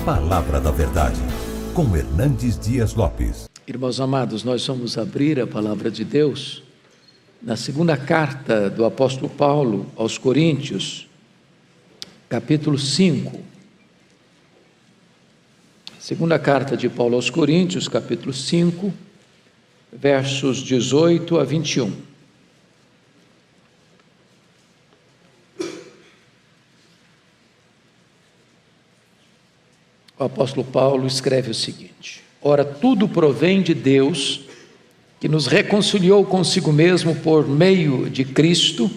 Palavra da Verdade, com Hernandes Dias Lopes. Irmãos amados, nós vamos abrir a Palavra de Deus na segunda carta do apóstolo Paulo aos Coríntios, capítulo 5. Segunda carta de Paulo aos Coríntios, capítulo 5, versos 18 a 21. O apóstolo Paulo escreve o seguinte: ora, tudo provém de Deus, que nos reconciliou consigo mesmo por meio de Cristo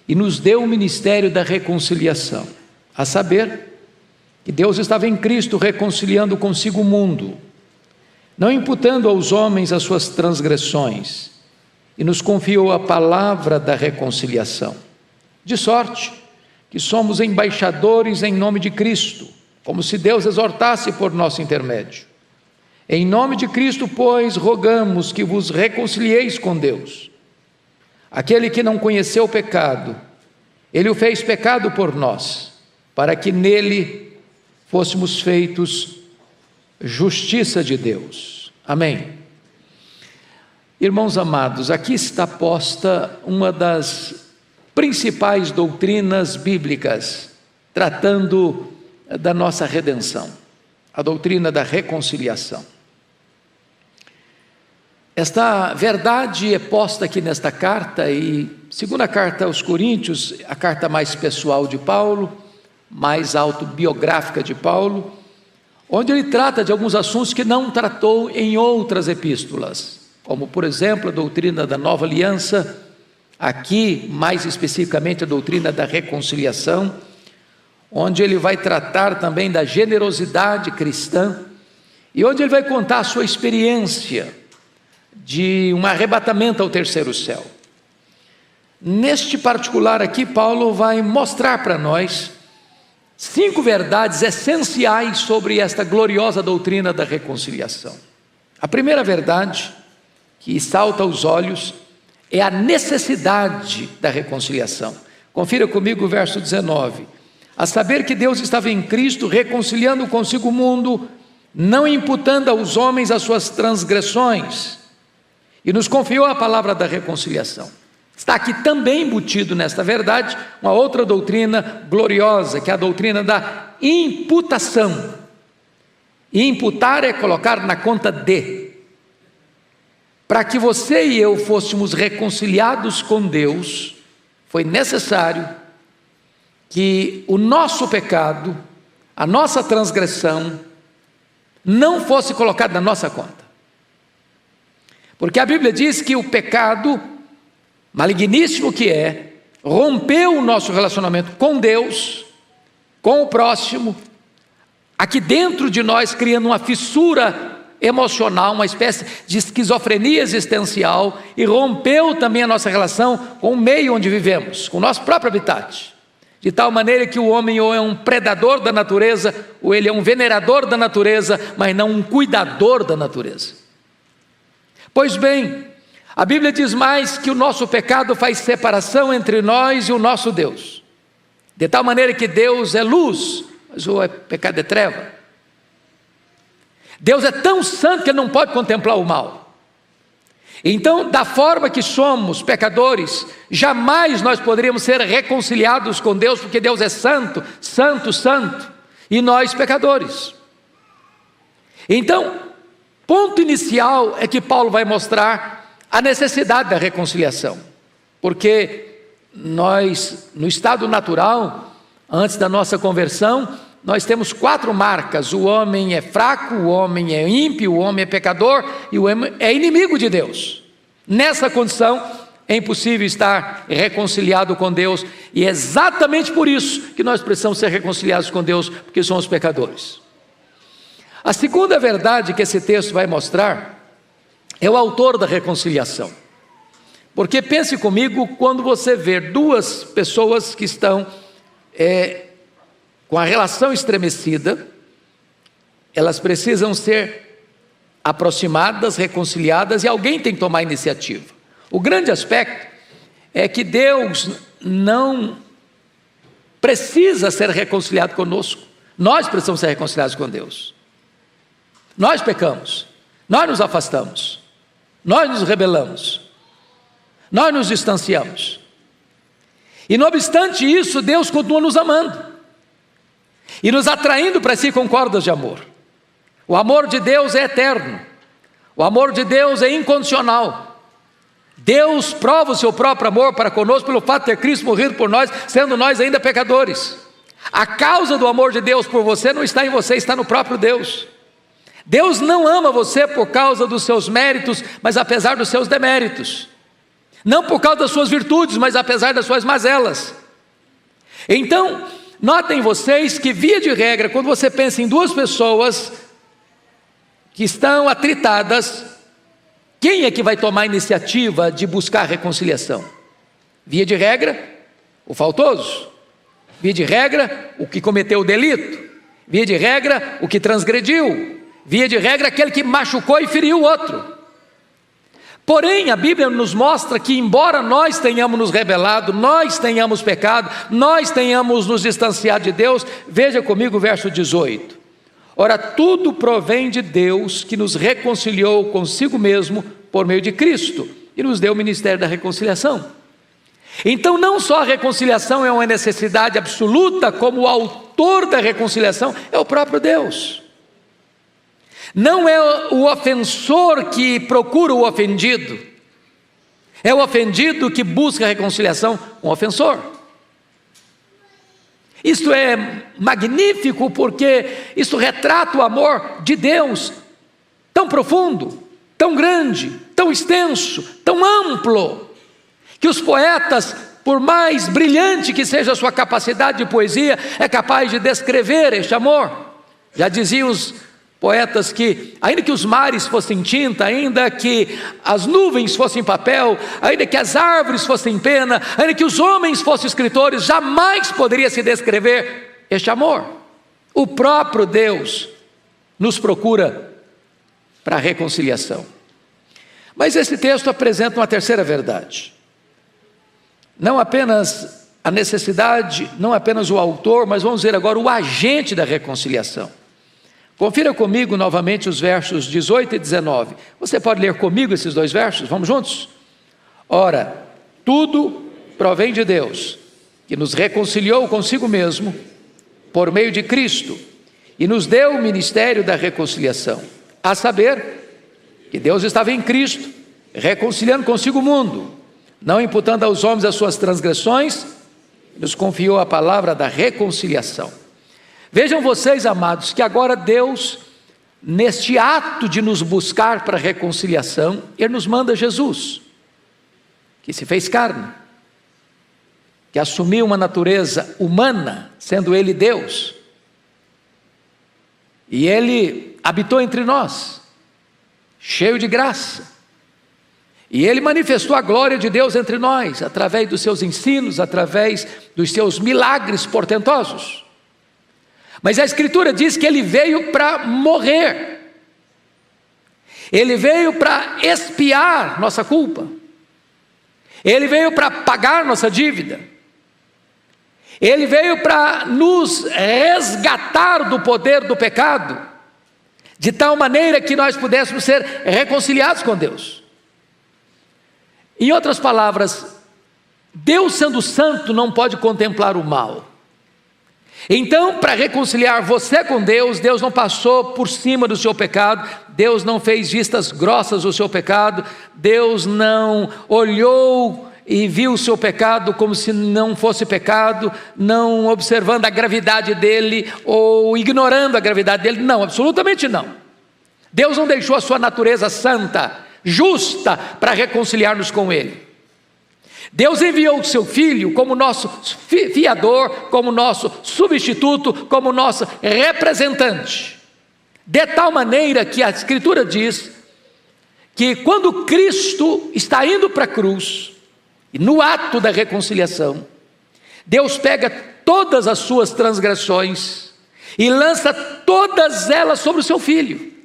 e nos deu o ministério da reconciliação, a saber, que Deus estava em Cristo reconciliando consigo o mundo, não imputando aos homens as suas transgressões, e nos confiou a palavra da reconciliação, de sorte que somos embaixadores em nome de Cristo, como se Deus exortasse por nosso intermédio. Em nome de Cristo, pois, rogamos que vos reconcilieis com Deus. Aquele que não conheceu o pecado, Ele o fez pecado por nós, para que nele fôssemos feitos justiça de Deus. Amém. Irmãos amados, aqui está posta uma das principais doutrinas bíblicas, tratando da nossa redenção, a doutrina da reconciliação. Esta verdade é posta aqui nesta carta, e segunda carta aos Coríntios, a carta mais pessoal de Paulo, mais autobiográfica de Paulo, onde ele trata de alguns assuntos que não tratou em outras epístolas, como por exemplo a doutrina da nova aliança, aqui mais especificamente a doutrina da reconciliação, onde ele vai tratar também da generosidade cristã, e onde ele vai contar a sua experiência de um arrebatamento ao terceiro céu. Neste particular aqui, Paulo vai mostrar para nós 5 verdades essenciais sobre esta gloriosa doutrina da reconciliação. A primeira verdade, que salta aos olhos, é a necessidade da reconciliação. Confira comigo o verso 19. A saber que Deus estava em Cristo reconciliando consigo o mundo, não imputando aos homens as suas transgressões, e nos confiou a palavra da reconciliação. Está aqui também embutido nesta verdade uma outra doutrina gloriosa, que é a doutrina da imputação. E imputar é colocar na conta de. Para que você e eu fôssemos reconciliados com Deus, foi necessário que o nosso pecado, a nossa transgressão, não fosse colocado na nossa conta. Porque a Bíblia diz que o pecado, maligníssimo que é, rompeu o nosso relacionamento com Deus, com o próximo, aqui dentro de nós, criando uma fissura emocional, uma espécie de esquizofrenia existencial, e rompeu também a nossa relação com o meio onde vivemos, com o nosso próprio habitat. De tal maneira que o homem ou é um predador da natureza, ou ele é um venerador da natureza, mas não um cuidador da natureza. Pois bem, a Bíblia diz mais que o nosso pecado faz separação entre nós e o nosso Deus. De tal maneira que Deus é luz, mas o pecado é treva. Deus é tão santo que Ele não pode contemplar o mal. Então, da forma que somos pecadores, jamais nós poderíamos ser reconciliados com Deus, porque Deus é santo, santo, santo, e nós pecadores. Então, ponto inicial é que Paulo vai mostrar a necessidade da reconciliação, porque nós, no estado natural, antes da nossa conversão, nós temos 4 marcas: o homem é fraco, o homem é ímpio, o homem é pecador e o homem é inimigo de Deus. Nessa condição é impossível estar reconciliado com Deus, e é exatamente por isso que nós precisamos ser reconciliados com Deus, porque somos pecadores. A segunda verdade que esse texto vai mostrar é o autor da reconciliação, porque pense comigo, quando você vê 2 pessoas que estão com a relação estremecida, elas precisam ser aproximadas, reconciliadas, e alguém tem que tomar a iniciativa. O grande aspecto é que Deus não precisa ser reconciliado conosco, Nós precisamos ser reconciliados com Deus. Nós pecamos, nós nos afastamos, nós nos rebelamos, nós nos distanciamos. E não obstante isso, Deus continua nos amando e nos atraindo para si com cordas de amor. O amor de Deus é eterno, o amor de Deus é incondicional. Deus prova o seu próprio amor para conosco pelo fato de ter Cristo morrido por nós, sendo nós ainda pecadores. A causa do amor de Deus por você não está em você, está no próprio Deus. Deus não ama você por causa dos seus méritos, mas apesar dos seus deméritos. Não por causa das suas virtudes, mas apesar das suas mazelas. Então, notem vocês que, via de regra, quando você pensa em duas pessoas que estão atritadas, quem é que vai tomar a iniciativa de buscar reconciliação? Via de regra, o faltoso. Via de regra, o que cometeu o delito. Via de regra, o que transgrediu. Via de regra, aquele que machucou e feriu o outro. Porém, a Bíblia nos mostra que, embora nós tenhamos nos rebelado, nós tenhamos pecado, nós tenhamos nos distanciado de Deus, veja comigo o verso 18. Ora, tudo provém de Deus, que nos reconciliou consigo mesmo por meio de Cristo e nos deu o ministério da reconciliação. Então, não só a reconciliação é uma necessidade absoluta, como o autor da reconciliação é o próprio Deus. Não é o ofensor que procura o ofendido, é o ofendido que busca a reconciliação com o ofensor. Isto é magnífico, porque isso retrata o amor de Deus, tão profundo, tão grande, tão extenso, tão amplo, que os poetas, por mais brilhante que seja a sua capacidade de poesia, é capaz de descrever este amor. Já diziam os poetas que, ainda que os mares fossem tinta, ainda que as nuvens fossem papel, ainda que as árvores fossem pena, ainda que os homens fossem escritores, jamais poderia se descrever este amor. O próprio Deus nos procura para a reconciliação. Mas esse texto apresenta uma terceira verdade. Não apenas a necessidade, não apenas o autor, mas vamos ver agora o agente da reconciliação. Confira comigo novamente os versos 18 e 19. Você pode ler comigo esses dois versos? Vamos juntos? Ora, tudo provém de Deus, que nos reconciliou consigo mesmo, por meio de Cristo, e nos deu o ministério da reconciliação. A saber, que Deus estava em Cristo, reconciliando consigo o mundo, não imputando aos homens as suas transgressões, nos confiou a palavra da reconciliação. Vejam vocês, amados, que agora Deus, neste ato de nos buscar para a reconciliação, Ele nos manda Jesus, que se fez carne, que assumiu uma natureza humana, sendo Ele Deus, e Ele habitou entre nós, cheio de graça, e Ele manifestou a glória de Deus entre nós, através dos seus ensinos, através dos seus milagres portentosos. Mas a Escritura diz que Ele veio para morrer, Ele veio para expiar nossa culpa, Ele veio para pagar nossa dívida, Ele veio para nos resgatar do poder do pecado, de tal maneira que nós pudéssemos ser reconciliados com Deus. Em outras palavras, Deus, sendo santo, não pode contemplar o mal. Então, para reconciliar você com Deus, Deus não passou por cima do seu pecado, Deus não fez vistas grossas do seu pecado, Deus não olhou e viu o seu pecado como se não fosse pecado, não observando a gravidade dele ou ignorando a gravidade dele. Não, absolutamente não. Deus não deixou a sua natureza santa, justa, para reconciliar-nos com Ele. Deus enviou o seu Filho como nosso fiador, como nosso substituto, como nosso representante, de tal maneira que a Escritura diz que quando Cristo está indo para a cruz, e no ato da reconciliação, Deus pega todas as suas transgressões e lança todas elas sobre o seu Filho.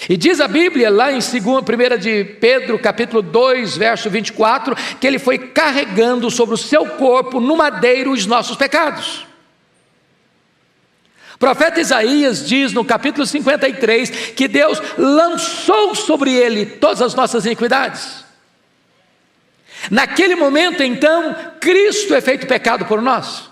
E diz a Bíblia lá em 1 de Pedro, capítulo 2, verso 24, que Ele foi carregando sobre o seu corpo no madeiro os nossos pecados. O profeta Isaías diz no capítulo 53 que Deus lançou sobre ele todas as nossas iniquidades. Naquele momento, então, Cristo é feito pecado por nós.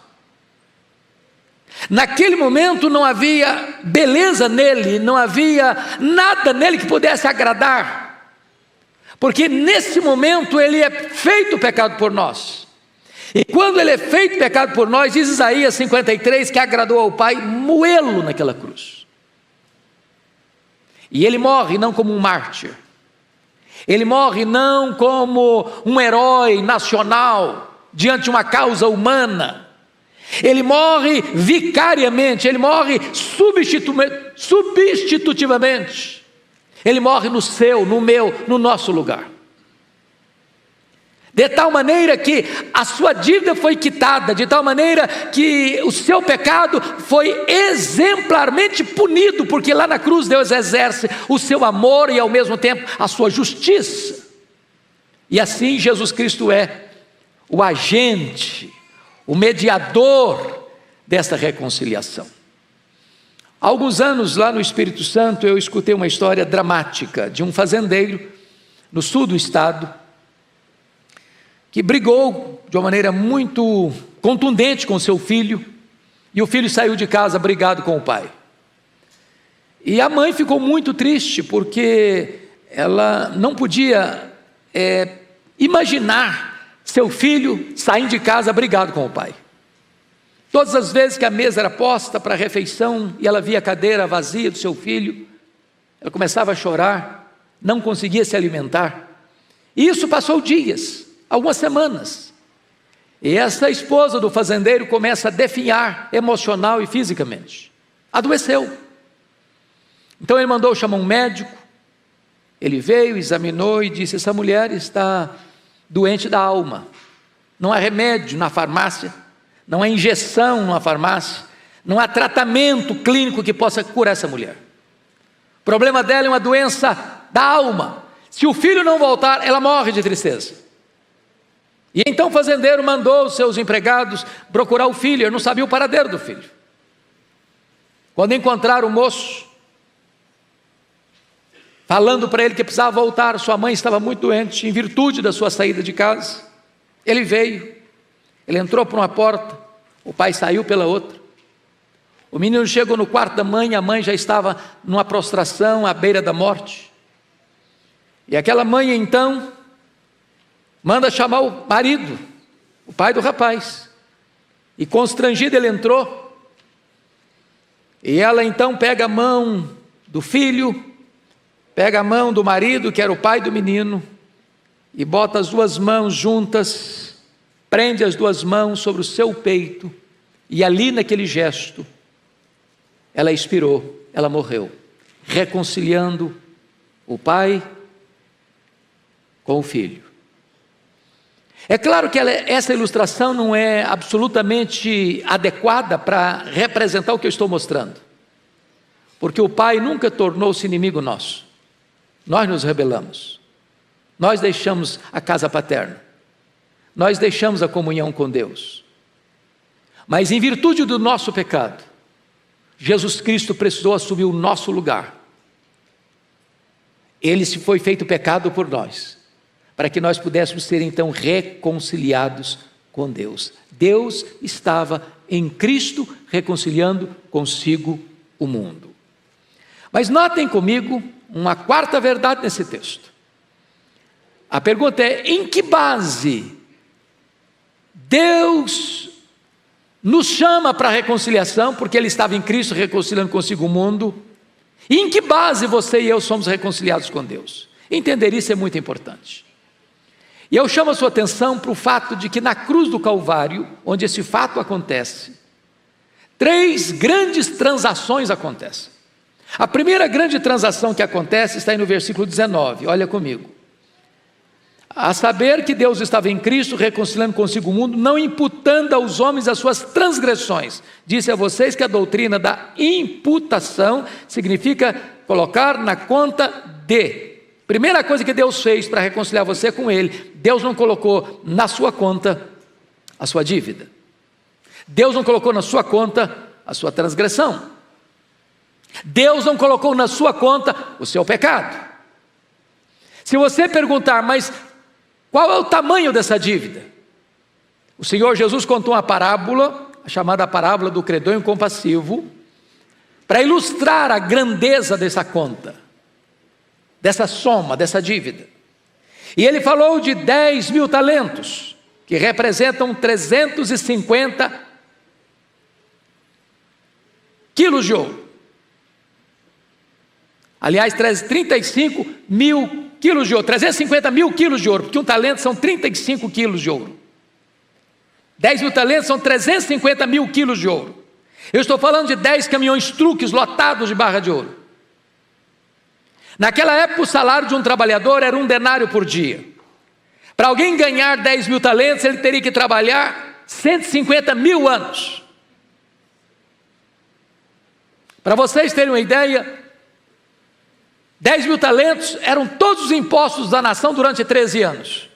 Naquele momento não havia beleza nele, não havia nada nele que pudesse agradar, porque nesse momento ele é feito pecado por nós. E quando ele é feito pecado por nós, diz Isaías 53 que agradou ao Pai moê-lo naquela cruz. E ele morre não como um mártir, ele morre não como um herói nacional diante de uma causa humana. Ele morre vicariamente, ele morre substitutivamente. Ele morre no seu, no meu, no nosso lugar. De tal maneira que a sua dívida foi quitada, de tal maneira que o seu pecado foi exemplarmente punido, porque lá na cruz Deus exerce o seu amor e ao mesmo tempo a sua justiça. E assim Jesus Cristo é o agente, o mediador desta reconciliação. Há alguns anos lá no Espírito Santo eu escutei uma história dramática de um fazendeiro no sul do estado, que brigou de uma maneira muito contundente com seu filho, e o filho saiu de casa brigado com o pai. E a mãe ficou muito triste, porque ela não podia imaginar seu filho saindo de casa brigado com o pai. Todas as vezes que a mesa era posta para a refeição, e ela via a cadeira vazia do seu filho, ela começava a chorar, não conseguia se alimentar. E isso passou dias, algumas semanas, e essa esposa do fazendeiro começa a definhar emocional e fisicamente, adoeceu. Então ele mandou chamar um médico, ele veio, examinou e disse: essa mulher está doente da alma, não há remédio na farmácia, não há injeção na farmácia, não há tratamento clínico que possa curar essa mulher. O problema dela é uma doença da alma, se o filho não voltar, ela morre de tristeza. E então o fazendeiro mandou os seus empregados procurar o filho, ele não sabia o paradeiro do filho. Quando encontraram o moço, falando para ele que precisava voltar, sua mãe estava muito doente, em virtude da sua saída de casa, ele veio, ele entrou por uma porta, o pai saiu pela outra. O menino chegou no quarto da mãe, a mãe já estava numa prostração à beira da morte. E aquela mãe então manda chamar o marido, o pai do rapaz, e constrangido ele entrou, e ela então pega a mão do filho, pega a mão do marido, que era o pai do menino, e bota as duas mãos juntas, prende as duas mãos sobre o seu peito, e ali naquele gesto, ela expirou, ela morreu, reconciliando o pai com o filho. É claro que essa ilustração não é absolutamente adequada para representar o que eu estou mostrando, porque o pai nunca tornou-se inimigo nosso. Nós nos rebelamos, nós deixamos a casa paterna, nós deixamos a comunhão com Deus, mas em virtude do nosso pecado, Jesus Cristo precisou assumir o nosso lugar. Ele se foi feito pecado por nós, para que nós pudéssemos ser então reconciliados com Deus. Deus estava em Cristo reconciliando consigo o mundo. Mas notem comigo uma quarta verdade nesse texto. A pergunta é: em que base Deus nos chama para a reconciliação, porque Ele estava em Cristo reconciliando consigo o mundo? E em que base você e eu somos reconciliados com Deus? Entender isso é muito importante. E eu chamo a sua atenção para o fato de que na cruz do Calvário, onde esse fato acontece, 3 grandes transações acontecem. A primeira grande transação que acontece está aí no versículo 19, olha comigo. A saber que Deus estava em Cristo reconciliando consigo o mundo, não imputando aos homens as suas transgressões. Disse a vocês que a doutrina da imputação significa colocar na conta de. Primeira coisa que Deus fez para reconciliar você com Ele, Deus não colocou na sua conta a sua dívida. Deus não colocou na sua conta a sua transgressão. Deus não colocou na sua conta o seu pecado. Se você perguntar, mas qual é o tamanho dessa dívida? O Senhor Jesus contou uma parábola, a chamada parábola do credor incompassivo, para ilustrar a grandeza dessa conta, dessa soma, dessa dívida. E ele falou de 10 mil talentos, que representam 350 quilos de ouro. Aliás, 35 mil quilos de ouro, 350 mil quilos de ouro, porque um talento são 35 quilos de ouro. 10 mil talentos são 350 mil quilos de ouro. Eu estou falando de 10 caminhões truques lotados de barra de ouro. Naquela época, o salário de um trabalhador era 1 denário por dia. Para alguém ganhar 10 mil talentos, ele teria que trabalhar 150 mil anos. Para vocês terem uma ideia, 10 mil talentos eram todos os impostos da nação durante 13 anos.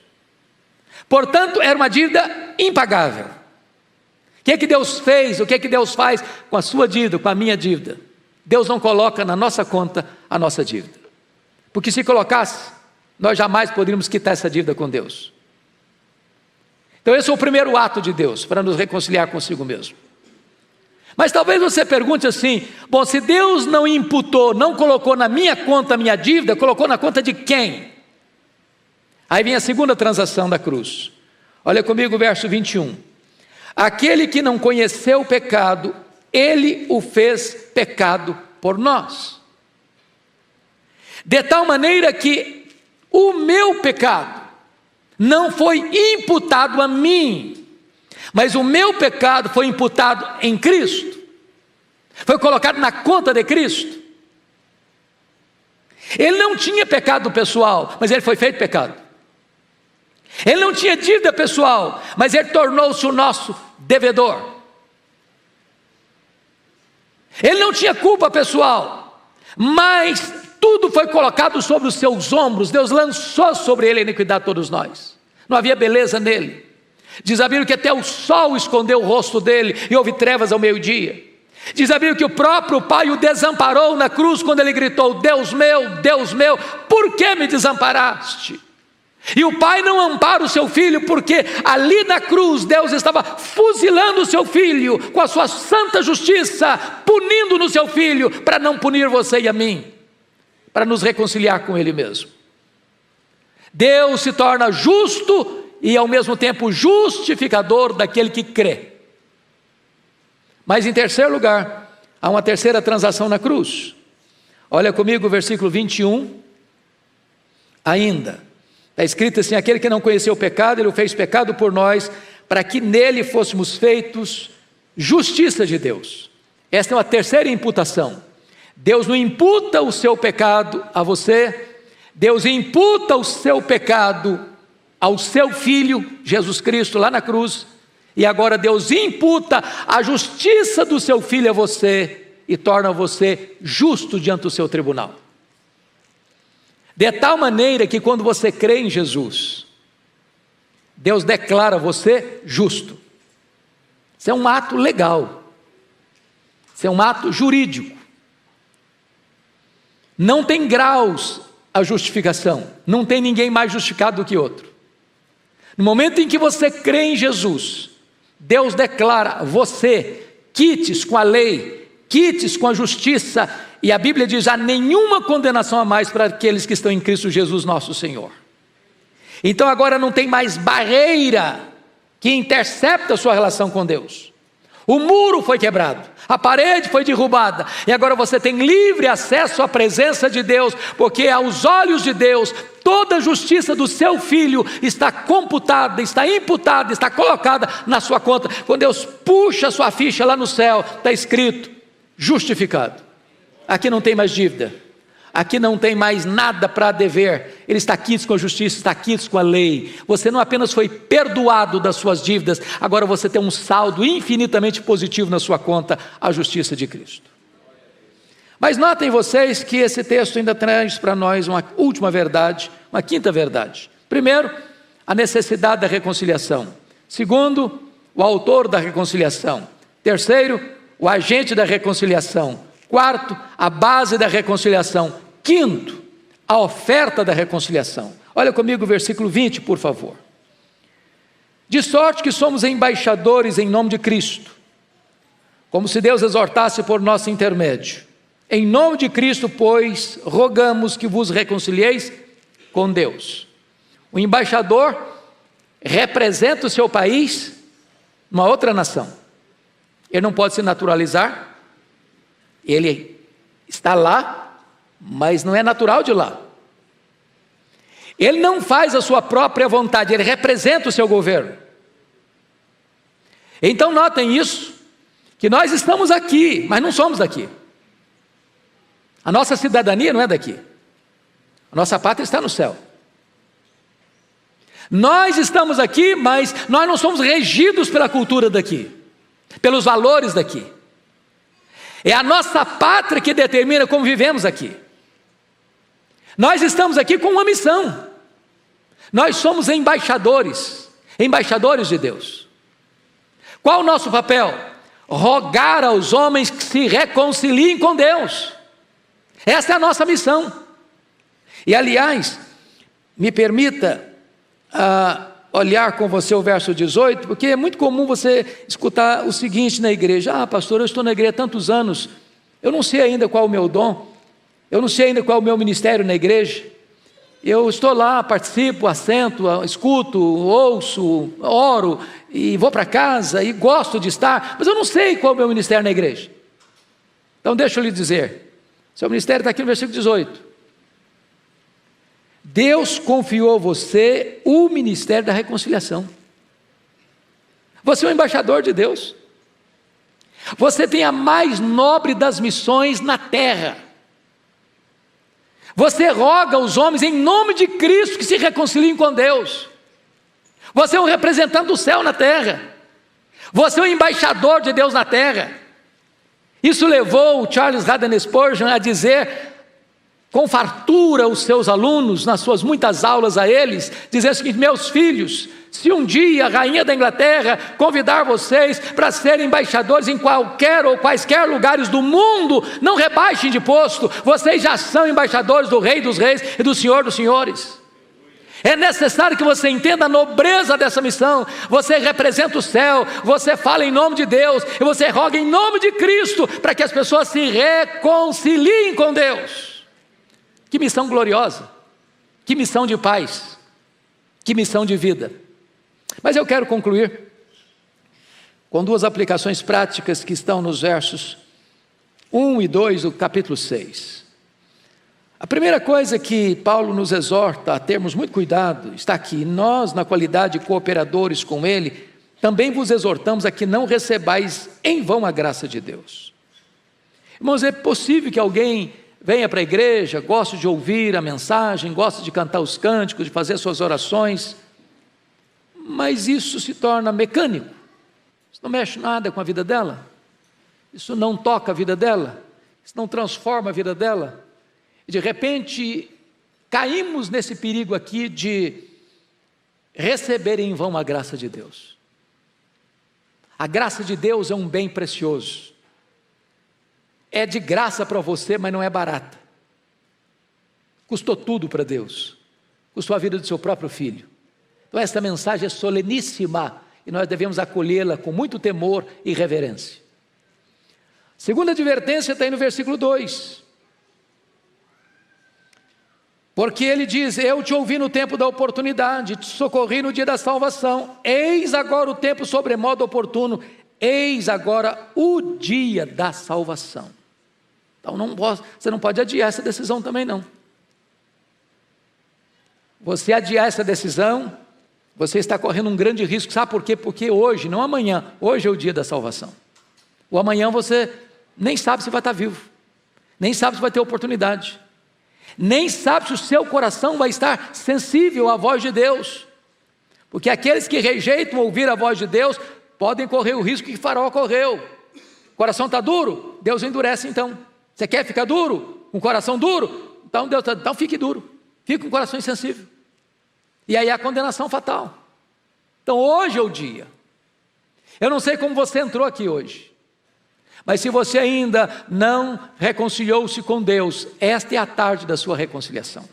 Portanto, era uma dívida impagável. O que é que Deus fez? O que é que Deus faz com a sua dívida, com a minha dívida? Deus não coloca na nossa conta a nossa dívida. Porque se colocasse, nós jamais poderíamos quitar essa dívida com Deus. Então esse é o primeiro ato de Deus, para nos reconciliar consigo mesmo. Mas talvez você pergunte assim, bom, se Deus não imputou, não colocou na minha conta a minha dívida, colocou na conta de quem? Aí vem a segunda transação da cruz. Olha comigo o verso 21. Aquele que não conheceu o pecado, ele o fez pecado por nós. De tal maneira que o meu pecado não foi imputado a mim, mas o meu pecado foi imputado em Cristo, foi colocado na conta de Cristo. Ele não tinha pecado pessoal, mas ele foi feito pecado. Ele não tinha dívida pessoal, mas ele tornou-se o nosso devedor. Ele não tinha culpa pessoal, mas tudo foi colocado sobre os seus ombros. Deus lançou sobre ele a iniquidade de todos nós. Não havia beleza nele. Diz a Bíblia que até o sol escondeu o rosto dele e houve trevas ao meio-dia. Diz a Bíblia que o próprio Pai o desamparou na cruz quando ele gritou: Deus meu, por que me desamparaste? E o Pai não ampara o seu filho, porque ali na cruz Deus estava fuzilando o seu filho com a sua santa justiça, punindo no seu filho, para não punir você e a mim, para nos reconciliar com ele mesmo. Deus se torna justo e ao mesmo tempo justificador daquele que crê. Mas em terceiro lugar, há uma terceira transação na cruz. Olha comigo o versículo 21. Ainda está escrito assim: aquele que não conheceu o pecado, ele o fez pecado por nós, para que nele fôssemos feitos justiça de Deus. Esta é uma terceira imputação. Deus não imputa o seu pecado a você, Deus imputa o seu pecado ao seu Filho, Jesus Cristo, lá na cruz, e agora Deus imputa a justiça do seu Filho a você, e torna você justo diante do seu tribunal. De tal maneira que quando você crê em Jesus, Deus declara você justo. Isso é um ato legal, isso é um ato jurídico. Não tem graus a justificação, não tem ninguém mais justificado do que outro. No momento em que você crê em Jesus, Deus declara você quites com a lei, quites com a justiça, e a Bíblia diz: há nenhuma condenação a mais para aqueles que estão em Cristo Jesus nosso Senhor. Então agora não tem mais barreira que intercepta a sua relação com Deus. O muro foi quebrado, a parede foi derrubada, e agora você tem livre acesso à presença de Deus, porque aos olhos de Deus, toda a justiça do seu Filho está computada, está imputada, está colocada na sua conta. Quando Deus puxa a sua ficha lá no céu, está escrito: justificado. Aqui não tem mais dívida, aqui não tem mais nada para dever. Ele está quites com a justiça, está quites com a lei. Você não apenas foi perdoado das suas dívidas, agora você tem um saldo infinitamente positivo na sua conta, a justiça de Cristo. Mas notem vocês que esse texto ainda traz para nós uma última verdade, uma quinta verdade. Primeiro, a necessidade da reconciliação. Segundo, o autor da reconciliação. Terceiro, o agente da reconciliação. Quarto, a base da reconciliação. Quinto, a oferta da reconciliação. Olha comigo o versículo 20, por favor. De sorte que somos embaixadores em nome de Cristo, como se Deus exortasse por nosso intermédio. Em nome de Cristo, pois, rogamos que vos reconcilieis com Deus. O embaixador representa o seu país numa outra nação. Ele não pode se naturalizar, ele está lá, mas não é natural de lá. Ele não faz a sua própria vontade, ele representa o seu governo. Então notem isso, que nós estamos aqui, mas não somos daqui. A nossa cidadania não é daqui. A nossa pátria está no céu. Nós estamos aqui, mas nós não somos regidos pela cultura daqui, pelos valores daqui. É a nossa pátria que determina como vivemos aqui. Nós estamos aqui com uma missão. Nós somos embaixadores de Deus. Qual o nosso papel? Rogar aos homens que se reconciliem com Deus. Essa é a nossa missão. E aliás, me permita olhar com você o verso 18, porque é muito comum você escutar o seguinte na igreja: pastor, eu estou na igreja há tantos anos, eu não sei ainda qual é o meu dom, eu não sei ainda qual é o meu ministério na igreja, eu estou lá, participo, assento, escuto, ouço, oro, e vou para casa, e gosto de estar, mas eu não sei qual é o meu ministério na igreja. Então deixa eu lhe dizer, seu ministério está aqui no versículo 18. Deus confiou a você o ministério da reconciliação. Você é um embaixador de Deus. Você tem a mais nobre das missões na terra. Você roga aos homens em nome de Cristo que se reconciliem com Deus. Você é um representante do céu na terra. Você é um embaixador de Deus na terra. Isso levou o Charles Haddon Spurgeon a dizer com fartura os seus alunos, nas suas muitas aulas a eles, dizendo o seguinte: meus filhos, se um dia a rainha da Inglaterra convidar vocês para serem embaixadores em qualquer ou quaisquer lugares do mundo, não rebaixem de posto, vocês já são embaixadores do Rei dos Reis e do Senhor dos Senhores. É necessário que você entenda a nobreza dessa missão. Você representa o céu, você fala em nome de Deus, e você roga em nome de Cristo, para que as pessoas se reconciliem com Deus. Que missão gloriosa, que missão de paz, que missão de vida. Mas eu quero concluir com duas aplicações práticas que estão nos versos 1 e 2 do capítulo 6. A primeira coisa que Paulo nos exorta a termos muito cuidado está aqui: nós, na qualidade de cooperadores com ele, também vos exortamos a que não recebais em vão a graça de Deus. Irmãos, é possível que alguém venha para a igreja, goste de ouvir a mensagem, goste de cantar os cânticos, de fazer suas orações, mas isso se torna mecânico, isso não mexe nada com a vida dela, isso não toca a vida dela, isso não transforma a vida dela, e de repente caímos nesse perigo aqui de receber em vão a graça de Deus. A graça de Deus é um bem precioso, é de graça para você, mas não é barata. Custou tudo para Deus, custou a vida do seu próprio filho. Então esta mensagem é soleníssima e nós devemos acolhê-la com muito temor e reverência. Segunda advertência está aí no versículo 2. Porque ele diz: eu te ouvi no tempo da oportunidade, te socorri no dia da salvação, eis agora o tempo sobremodo oportuno, eis agora o dia da salvação. Então você não pode adiar essa decisão também não. Você adiar essa decisão, você está correndo um grande risco. Sabe por quê? Porque hoje, não amanhã, hoje é o dia da salvação. O amanhã você nem sabe se vai estar vivo, nem sabe se vai ter oportunidade, nem sabe se o seu coração vai estar sensível à voz de Deus, porque aqueles que rejeitam ouvir a voz de Deus podem correr o risco que Faraó correu. O coração está duro, Deus endurece então. Você quer ficar duro? Com o coração duro? Então fique duro, fique com o coração insensível, e aí a condenação fatal. Então hoje é o dia. Eu não sei como você entrou aqui hoje, Mas se você ainda não reconciliou-se com Deus, esta é a tarde da sua reconciliação.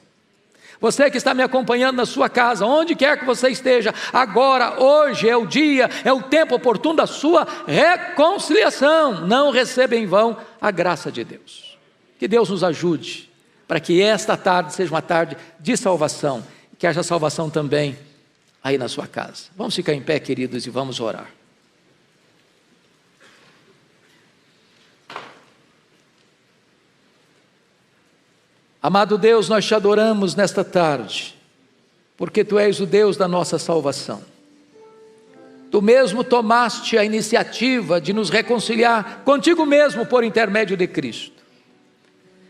Você que está me acompanhando na sua casa, onde quer que você esteja, agora, hoje é o dia, é o tempo oportuno da sua reconciliação. Não receba em vão a graça de Deus. Que Deus nos ajude para que esta tarde seja uma tarde de salvação, que haja salvação também aí na sua casa. Vamos ficar em pé, queridos, e vamos orar. Amado Deus, nós te adoramos nesta tarde, porque Tu és o Deus da nossa salvação. Tu mesmo tomaste a iniciativa de nos reconciliar contigo mesmo por intermédio de Cristo.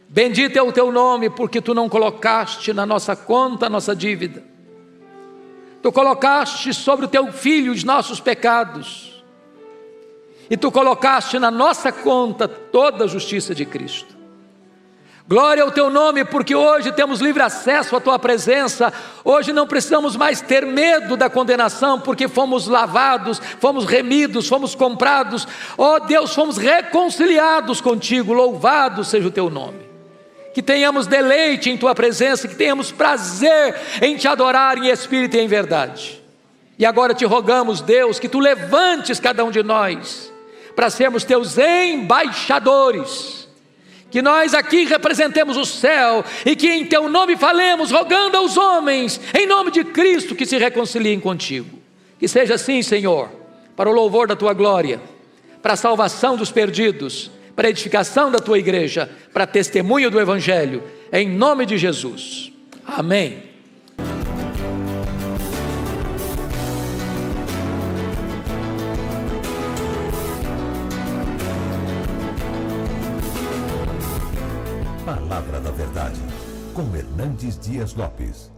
Bendito é o Teu nome, porque Tu não colocaste na nossa conta a nossa dívida. Tu colocaste sobre o Teu Filho os nossos pecados. E Tu colocaste na nossa conta toda a justiça de Cristo. Glória ao Teu nome, porque hoje temos livre acesso à Tua presença. Hoje não precisamos mais ter medo da condenação, porque fomos lavados, fomos remidos, fomos comprados. Ó Deus, fomos reconciliados contigo. Louvado seja o Teu nome. Que tenhamos deleite em Tua presença, que tenhamos prazer em Te adorar em espírito e em verdade. E agora te rogamos, Deus, que Tu levantes cada um de nós para sermos Teus embaixadores. Que nós aqui representemos o céu e que em Teu nome falemos, rogando aos homens, em nome de Cristo, que se reconciliem contigo. Que seja assim, Senhor, para o louvor da Tua glória, para a salvação dos perdidos, para a edificação da Tua igreja, para testemunho do Evangelho, em nome de Jesus. Amém. Palavra da Verdade, com Hernandes Dias Lopes.